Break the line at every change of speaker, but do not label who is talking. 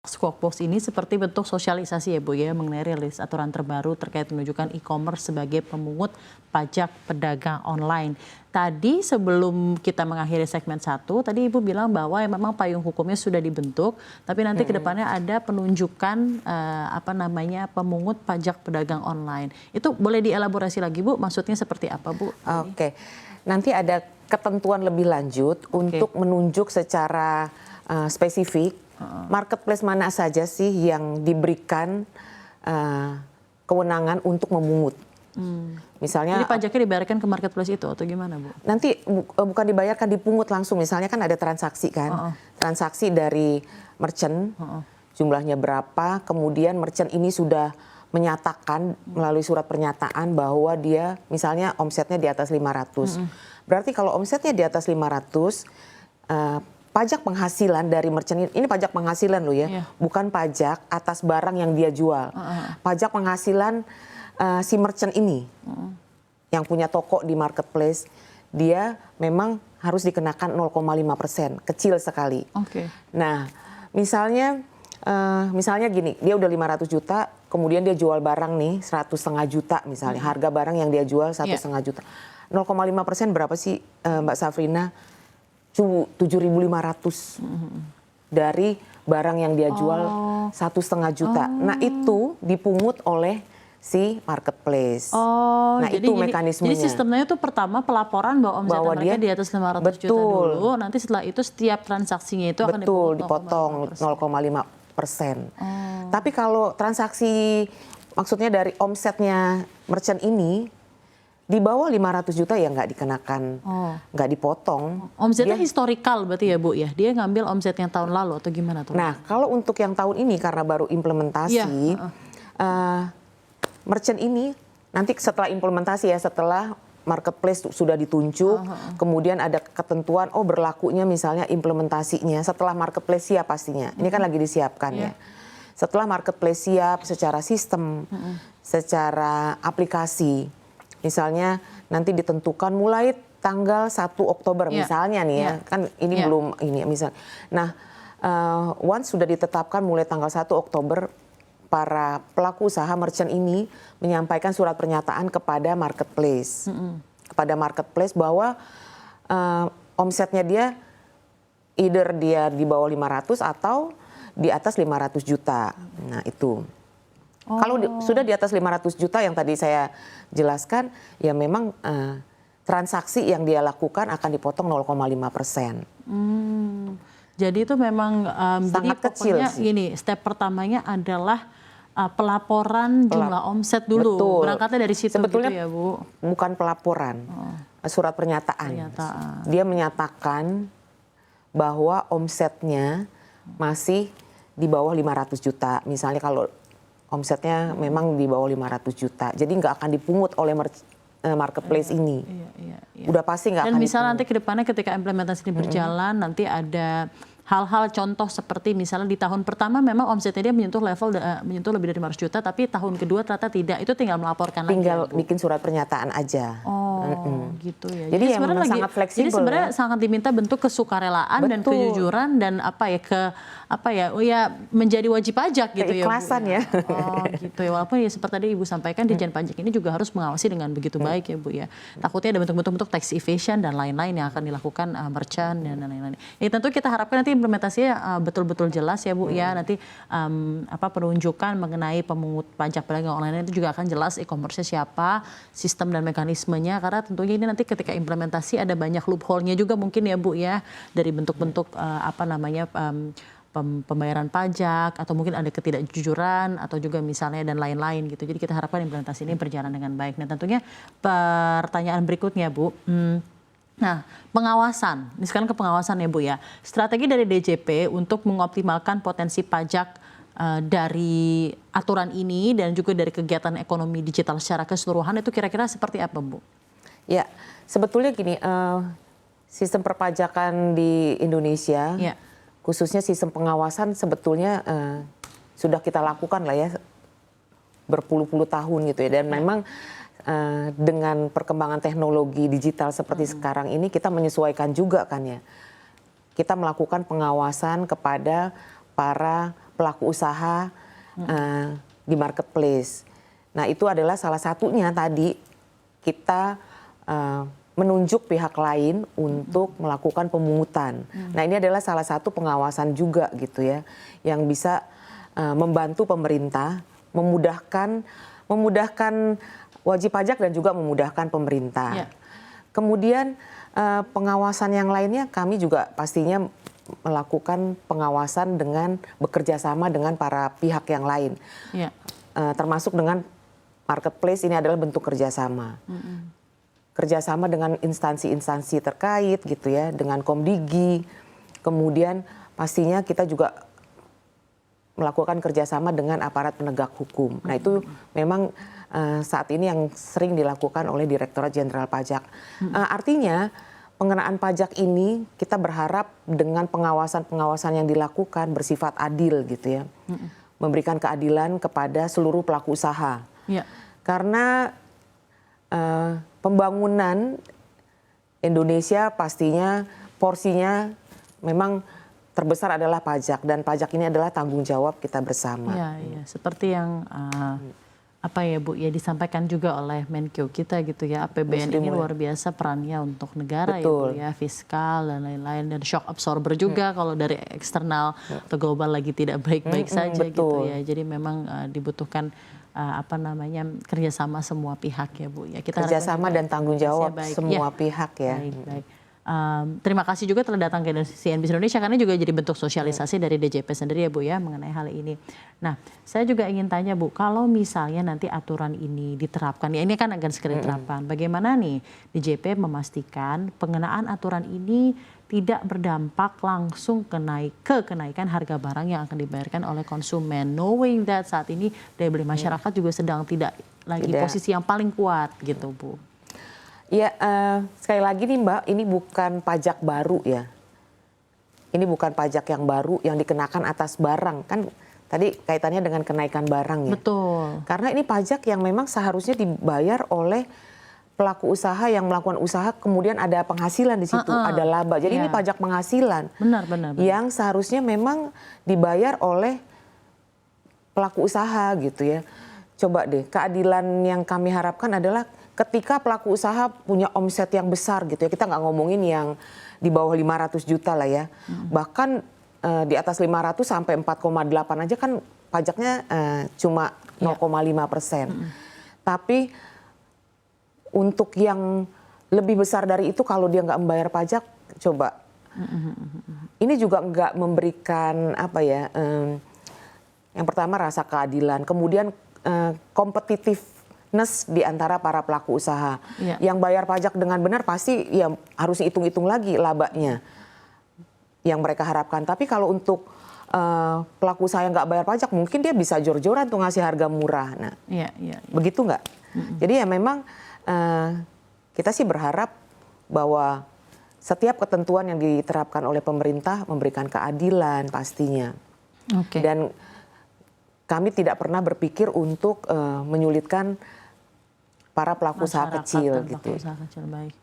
Squawk Box ini seperti bentuk sosialisasi ya Bu ya mengenai rilis aturan terbaru terkait menunjukkan e-commerce sebagai pemungut pajak pedagang online. Tadi sebelum kita mengakhiri segmen 1, tadi Ibu bilang bahwa ya memang payung hukumnya sudah dibentuk, tapi nanti ke depannya ada penunjukan pemungut pajak pedagang online. Itu boleh dielaborasi lagi Bu, maksudnya seperti apa Bu?
Oke, nanti ada ketentuan lebih lanjut untuk menunjuk secara spesifik marketplace mana saja sih yang diberikan kewenangan untuk memungut. Misalnya,
jadi pajaknya dibayarkan ke marketplace itu atau gimana Bu?
Nanti bukan dibayarkan, dipungut langsung. Misalnya kan ada transaksi kan, transaksi dari merchant, jumlahnya berapa, kemudian merchant ini sudah menyatakan melalui surat pernyataan bahwa dia misalnya omsetnya di atas 500. Berarti kalau omsetnya di atas 500, pajak penghasilan dari merchant ini pajak penghasilan loh ya, bukan pajak atas barang yang dia jual. Pajak penghasilan si merchant ini yang punya toko di marketplace, dia memang harus dikenakan 0,5%, kecil sekali. Nah, misalnya gini, dia udah 500 juta, kemudian dia jual barang nih 100,5 juta misalnya, harga barang yang dia jual 1,5 juta. 0,5% berapa sih Mbak Safrina? 7.500 dari barang yang dia jual 1,5 juta. Nah itu dipungut oleh si marketplace. Nah
jadi,
itu mekanismenya.
Jadi sistemnya itu pertama pelaporan bahwa omset mereka di atas 500 juta dulu. Nanti setelah itu setiap transaksinya itu akan
dipotong 0,5%. Tapi kalau transaksi maksudnya dari omsetnya merchant ini di bawah 500 juta ya nggak dikenakan, nggak dipotong.
Omsetnya historikal berarti ya Bu ya? Dia ngambil omset yang tahun lalu atau gimana tuh?
Nah kalau untuk yang tahun ini karena baru implementasi, merchant ini nanti setelah implementasi ya, setelah marketplace sudah ditunjuk, kemudian ada ketentuan, berlakunya misalnya implementasinya setelah marketplace siap pastinya. Ini kan lagi disiapkan ya. Setelah marketplace siap secara sistem, secara aplikasi, misalnya nanti ditentukan mulai tanggal 1 Oktober misalnya nih ya, kan ini belum ini misalnya. Nah, once sudah ditetapkan mulai tanggal 1 Oktober, para pelaku usaha merchant ini menyampaikan surat pernyataan kepada marketplace. Kepada marketplace bahwa omsetnya dia either dia di bawah 500 atau di atas 500 juta. Nah, itu. Kalau sudah di atas 500 juta yang tadi saya jelaskan, ya memang transaksi yang dia lakukan akan dipotong 0,5%.
Jadi itu memang
sangat
jadi
kecil
pokoknya
sih.
gini, step pertamanya adalah pelaporan jumlah omset dulu.
Betul.
Berangkatnya dari situ
sebetulnya
gitu ya Bu?
Bukan pelaporan, surat pernyataan. Dia menyatakan bahwa omsetnya masih di bawah 500 juta. Misalnya kalau omsetnya memang di bawah 500 juta. Jadi nggak akan dipungut oleh marketplace ini. Udah pasti nggak akan
Dan misalnya
dipungut.
nanti ke depannya ketika implementasi ini berjalan, nanti ada hal-hal contoh seperti misalnya di tahun pertama memang omsetnya dia menyentuh lebih dari 500 juta, tapi tahun kedua ternyata tidak. Itu tinggal melaporkan
tinggal
lagi ya,
bikin surat pernyataan aja.
Gitu ya.
Jadi sebenarnya sangat fleksibel.
Jadi sebenarnya sangat diminta bentuk kesukarelaan dan kejujuran dan menjadi wajib pajak gitu ya Bu.
Keikhlasan ya.
Gitu ya. Walaupun ya seperti tadi Ibu sampaikan Ditjen Pajak ini juga harus mengawasi dengan begitu baik ya Bu ya. Takutnya ada bentuk-bentuk tax evasion dan lain-lain yang akan dilakukan merchant dan lain-lain. Ya tentu kita harapkan nanti implementasinya betul-betul jelas ya Bu ya. Nanti penunjukan mengenai pemungut pajak pedagang online itu juga akan jelas e-commerce-nya siapa, sistem dan mekanismenya, karena tentunya ini nanti ketika implementasi ada banyak loophole-nya juga mungkin ya Bu ya, dari bentuk-bentuk pembayaran pajak atau mungkin ada ketidakjujuran atau juga misalnya dan lain-lain gitu. Jadi kita harapkan implementasi ini berjalan dengan baik. Nah tentunya pertanyaan berikutnya Bu, nah pengawasan, ini sekarang ke pengawasan ya Bu ya. Strategi dari DJP untuk mengoptimalkan potensi pajak dari aturan ini dan juga dari kegiatan ekonomi digital secara keseluruhan itu kira-kira seperti apa Bu?
Ya, sebetulnya gini, sistem perpajakan di Indonesia, khususnya sistem pengawasan sebetulnya sudah kita lakukan lah ya berpuluh-puluh tahun gitu ya. Dan memang dengan perkembangan teknologi digital seperti sekarang ini kita menyesuaikan juga kan ya. Kita melakukan pengawasan kepada para pelaku usaha di marketplace. Nah itu adalah salah satunya tadi kita menunjuk pihak lain untuk melakukan pemungutan. Nah ini adalah salah satu pengawasan juga gitu ya, yang bisa membantu pemerintah, memudahkan wajib pajak dan juga memudahkan pemerintah. Kemudian pengawasan yang lainnya kami juga pastinya melakukan pengawasan dengan bekerja sama dengan para pihak yang lain, termasuk dengan marketplace. Ini adalah bentuk kerjasama. Kerjasama dengan instansi-instansi terkait gitu ya, dengan Komdigi, kemudian pastinya kita juga melakukan kerjasama dengan aparat penegak hukum. Nah itu memang saat ini yang sering dilakukan oleh Direktorat Jenderal Pajak. Artinya pengenaan pajak ini kita berharap dengan pengawasan-pengawasan yang dilakukan bersifat adil gitu ya, memberikan keadilan kepada seluruh pelaku usaha. Karena pembangunan Indonesia pastinya porsinya memang terbesar adalah pajak, dan pajak ini adalah tanggung jawab kita bersama.
Ya, seperti yang apa ya Bu ya disampaikan juga oleh Menkeu kita gitu ya, APBN ini luar biasa perannya untuk negara.
Betul.
Ya Bu ya, fiskal dan lain-lain, dan shock absorber juga kalau dari eksternal atau global lagi tidak baik-baik saja gitu ya. Jadi memang dibutuhkan kerjasama semua pihak ya Bu ya. Kita
kerjasama dan tanggung jawab semua pihak ya.
Baik. Terima kasih juga telah datang ke CNBC Indonesia, karena juga jadi bentuk sosialisasi dari DJP sendiri ya Bu ya mengenai hal ini. Nah, saya juga ingin tanya Bu, kalau misalnya nanti aturan ini diterapkan, ya ini kan akan segera diterapkan, bagaimana nih DJP memastikan pengenaan aturan ini tidak berdampak langsung ke kenaikan harga barang yang akan dibayarkan oleh konsumen, knowing that saat ini daya beli masyarakat juga sedang tidak lagi posisi yang paling kuat gitu Bu.
Ya, sekali lagi nih Mbak, ini bukan pajak baru ya. Ini bukan pajak yang baru yang dikenakan atas barang. Kan tadi kaitannya dengan kenaikan barang ya.
Betul.
Karena ini pajak yang memang seharusnya dibayar oleh pelaku usaha yang melakukan usaha, kemudian ada penghasilan di situ, ada laba. Jadi ini pajak penghasilan.
Benar.
Yang seharusnya memang dibayar oleh pelaku usaha gitu ya. Coba deh, keadilan yang kami harapkan adalah ketika pelaku usaha punya omset yang besar gitu ya, kita nggak ngomongin yang di bawah 500 juta lah ya, bahkan di atas 500 sampai 4,8 aja kan pajaknya cuma 0,5%. Tapi untuk yang lebih besar dari itu kalau dia nggak membayar pajak, coba. Ini juga nggak memberikan yang pertama rasa keadilan, kemudian kompetitifness di antara para pelaku usaha. Yang bayar pajak dengan benar pasti ya harus hitung-hitung lagi labanya yang mereka harapkan. Tapi kalau untuk pelaku usaha yang nggak bayar pajak, mungkin dia bisa jor-joran tuh ngasih harga murah. Nah, begitu nggak? Jadi ya memang kita sih berharap bahwa setiap ketentuan yang diterapkan oleh pemerintah memberikan keadilan pastinya. Dan kami tidak pernah berpikir untuk menyulitkan para pelaku usaha kecil gitu.
Pelaku usaha kecil, baik.